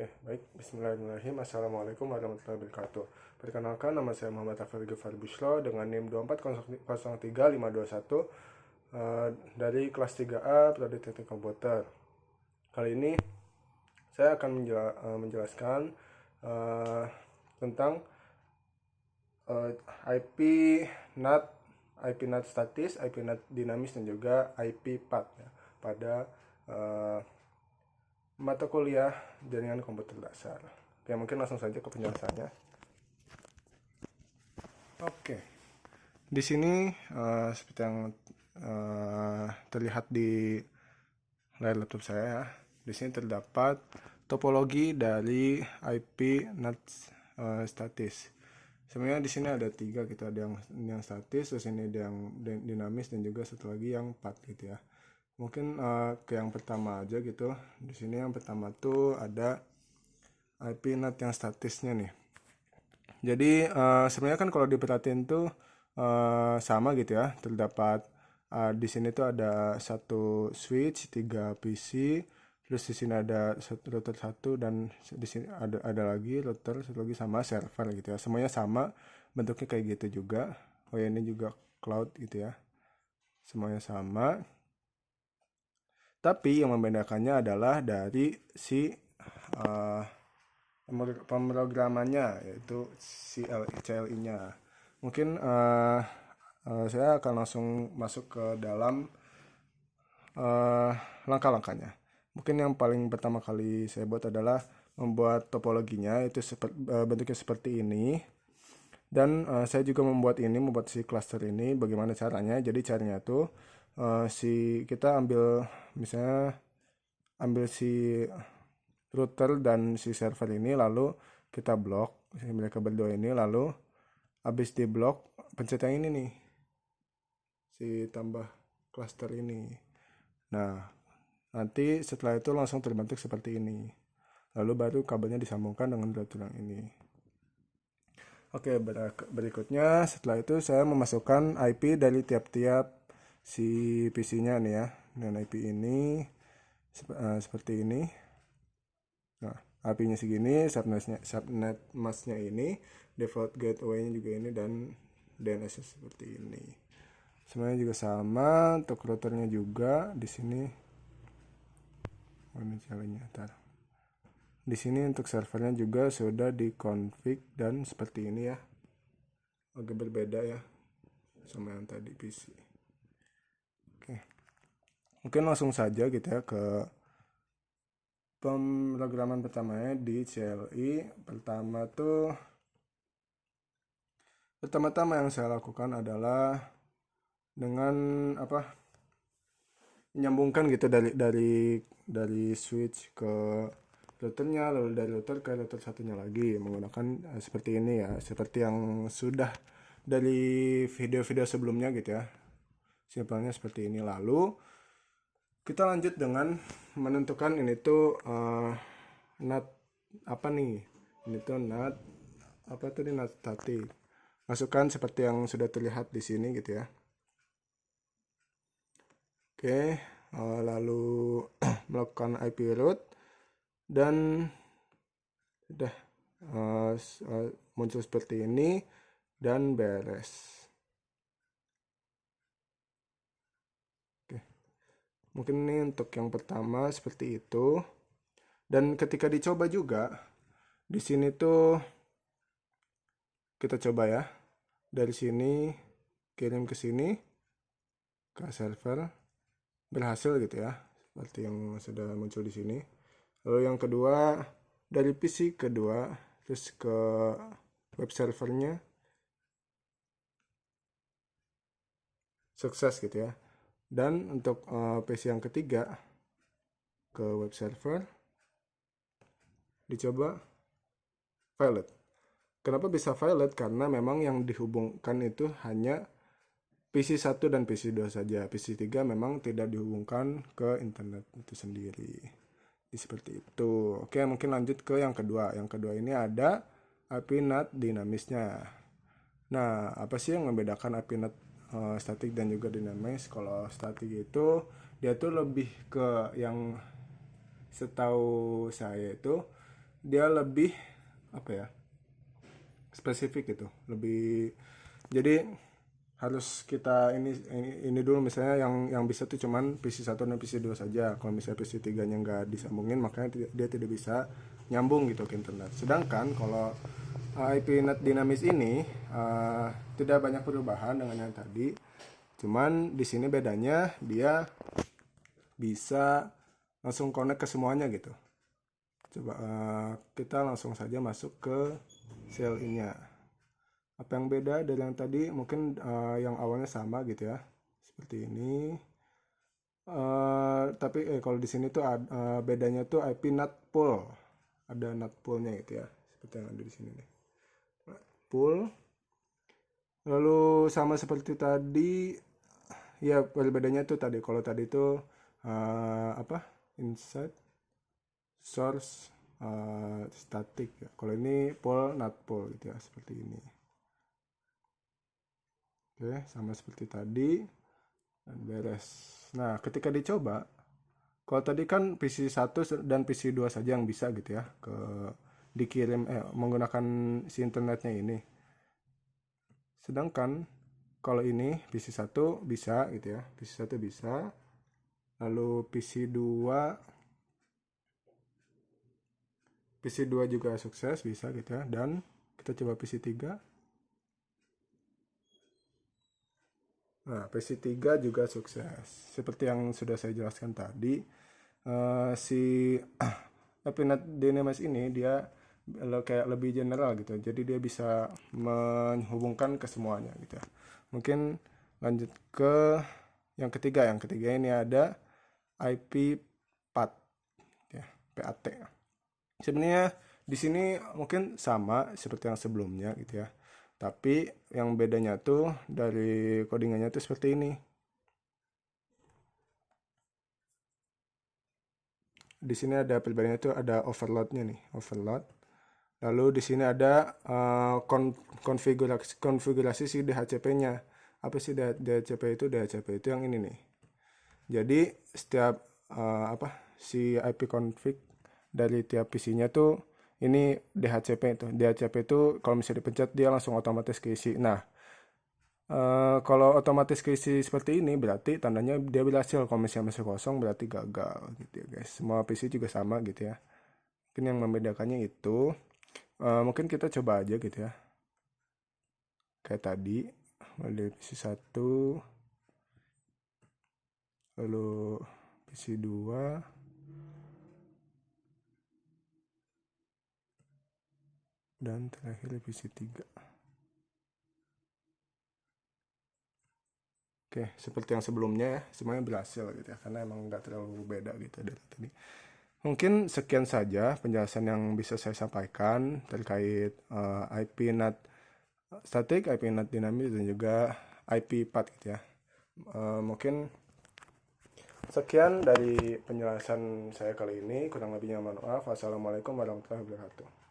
Oke, baik. Bismillahirrahmanirrahim. Assalamualaikum warahmatullahi wabarakatuh. Perkenalkan, nama saya Muhammad Hafal Gifar Bushro dengan NIM 2403521 dari kelas 3A Prodi Teknik Komputer. Kali ini saya akan menjelaskan tentang IP NAT, IP NAT statis, IP NAT dinamis, dan juga IP path ya, pada mata kuliah jaringan komputer dasar. Oke, mungkin langsung saja ke penjelasannya. Oke, di sini seperti yang terlihat di layar laptop saya ya, di sini terdapat topologi dari IP NAT statis. Sebenarnya di sini ada 3 gitu, ada yang statis, terus ini ada yang dinamis, dan juga satu lagi yang path gitu ya. Mungkin ke yang pertama aja gitu. Di sini yang pertama tuh ada IP NAT yang statisnya nih. Jadi sebenarnya kan kalau diperhatiin tuh sama gitu ya. Terdapat di sini tuh ada satu switch, 3 PC, terus di sini ada router 1, dan di sini ada lagi router satu lagi sama server gitu ya. Semuanya sama, bentuknya kayak gitu juga. Oh ya, ini juga cloud gitu ya. Semuanya sama. Tapi yang membedakannya adalah dari si pemrogramannya, yaitu CLI-nya. Mungkin saya akan langsung masuk ke dalam langkah-langkahnya. Mungkin yang paling pertama kali saya buat adalah membuat topologinya, itu bentuknya seperti ini. Dan saya juga membuat si cluster ini. Bagaimana caranya? Jadi caranya tuh kita misalnya ambil si router dan si server ini, lalu kita blok mereka berdua ini, lalu habis di blok pencet yang ini nih, si tambah cluster ini. Nah, nanti setelah itu langsung terbentuk seperti ini, lalu baru kabelnya disambungkan dengan router yang ini. Oke, berikutnya setelah itu saya memasukkan IP dari tiap-tiap si PC-nya nih ya, dengan IP ini seperti ini. Nah, IP-nya segini, subnet mask-nya ini, default gateway-nya juga ini, dan DNS-nya seperti ini. Semuanya juga sama, untuk routernya juga di sini. Ini caranya, di sini untuk servernya juga sudah dikonfig dan seperti ini ya. Agak berbeda ya sama yang tadi PC. Oke. Mungkin langsung saja gitu ya ke pemrograman pertamanya di CLI. Pertama-tama yang saya lakukan adalah dengan menyambungkan gitu dari switch ke routernya, lalu dari router ke router satunya lagi menggunakan seperti ini ya, seperti yang sudah dari video-video sebelumnya gitu ya. Simpelnya seperti ini. Lalu kita lanjut dengan menentukan ini tuh NAT apa nih. Ini tuh NAT apa tadi, NAT static. Masukkan seperti yang sudah terlihat di sini gitu ya. Oke, lalu melakukan IP route dan sudah muncul seperti ini dan beres. Oke, mungkin ini untuk yang pertama seperti itu. Dan ketika dicoba juga di sini tuh kita coba ya, dari sini kirim ke sini ke server, berhasil gitu ya, seperti yang sudah muncul di sini. Lalu yang kedua dari PC kedua terus ke web servernya, sukses gitu ya. Dan untuk PC yang ketiga ke web server, dicoba valid. Kenapa bisa valid? Karena memang yang dihubungkan itu hanya PC 1 dan PC 2 saja. PC 3 memang tidak dihubungkan ke internet itu sendiri. Seperti itu. Oke, mungkin lanjut ke yang kedua. Yang kedua ini ada IP NAT dinamisnya. Nah, apa sih yang membedakan IP NAT statik dan juga dinamis? Kalau statik itu dia tuh lebih ke, yang setahu saya itu dia lebih apa ya, spesifik gitu, lebih. Jadi harus kita ini dulu, misalnya yang bisa tuh cuman PC 1 dan PC 2 saja. Kalau misalnya PC 3 nya nggak disambungin, makanya dia tidak bisa nyambung gitu ke internet. Sedangkan kalau IP NAT dinamis ini tidak banyak perubahan dengan yang tadi. Cuman di sini bedanya dia bisa langsung connect ke semuanya gitu. Coba kita langsung saja masuk ke CLI-nya. Apa yang beda dari yang tadi? Mungkin yang awalnya sama gitu ya, seperti ini. Tapi kalau di sini tuh bedanya tuh IP NAT pool, ada NAT poolnya gitu ya, seperti yang ada di sini nih, pool. Lalu sama seperti tadi ya, bedanya tuh tadi, kalau tadi tuh apa, inside source static ya. Kalau ini pool NAT pool gitu ya, seperti ini. Oke, sama seperti tadi dan beres. Nah, ketika dicoba, kalau tadi kan PC 1 dan PC 2 saja yang bisa gitu ya, dikirim menggunakan si internetnya ini. Sedangkan kalau ini PC 1 bisa gitu ya, PC 1 bisa. Lalu PC 2 juga sukses, bisa gitu ya. Dan kita coba PC 3. Nah, PC 3 juga sukses. Seperti yang sudah saya jelaskan tadi, si APNet Dynamis ini dia kayak lebih general gitu. Jadi dia bisa menghubungkan ke semuanya gitu ya. Mungkin lanjut ke yang ketiga. Yang ketiga ini ada IP PAT ya, PAT. Sebenarnya di sini mungkin sama seperti yang sebelumnya gitu ya. Tapi yang bedanya tuh dari codingannya tuh seperti ini. Di sini ada perbedaannya tuh, ada overloadnya nih, overload. Lalu di sini ada konfigurasi si DHCP-nya. Apa sih DHCP itu? DHCP itu yang ini nih. Jadi setiap si IP config dari tiap PC-nya tuh ini DHCP itu. DHCP itu kalau misalnya dipencet dia langsung otomatis keisi. Nah, kalau otomatis keisi seperti ini berarti tandanya dia berhasil. Kalau misalnya masih kosong berarti gagal gitu ya guys. Semua PC juga sama gitu ya. Mungkin yang membedakannya itu mungkin kita coba aja gitu ya. Kayak tadi, mulai PC 1, lalu PC 2, dan terakhir PC 3. Oke, seperti yang sebelumnya ya, semuanya berhasil gitu ya, karena emang nggak terlalu beda gitu dari tadi. Mungkin sekian saja penjelasan yang bisa saya sampaikan terkait IP NAT static, IP NAT dinamis, dan juga IP PAT gitu ya. Mungkin sekian dari penjelasan saya kali ini, kurang lebihnya mohon maaf. Wassalamualaikum warahmatullahi wabarakatuh.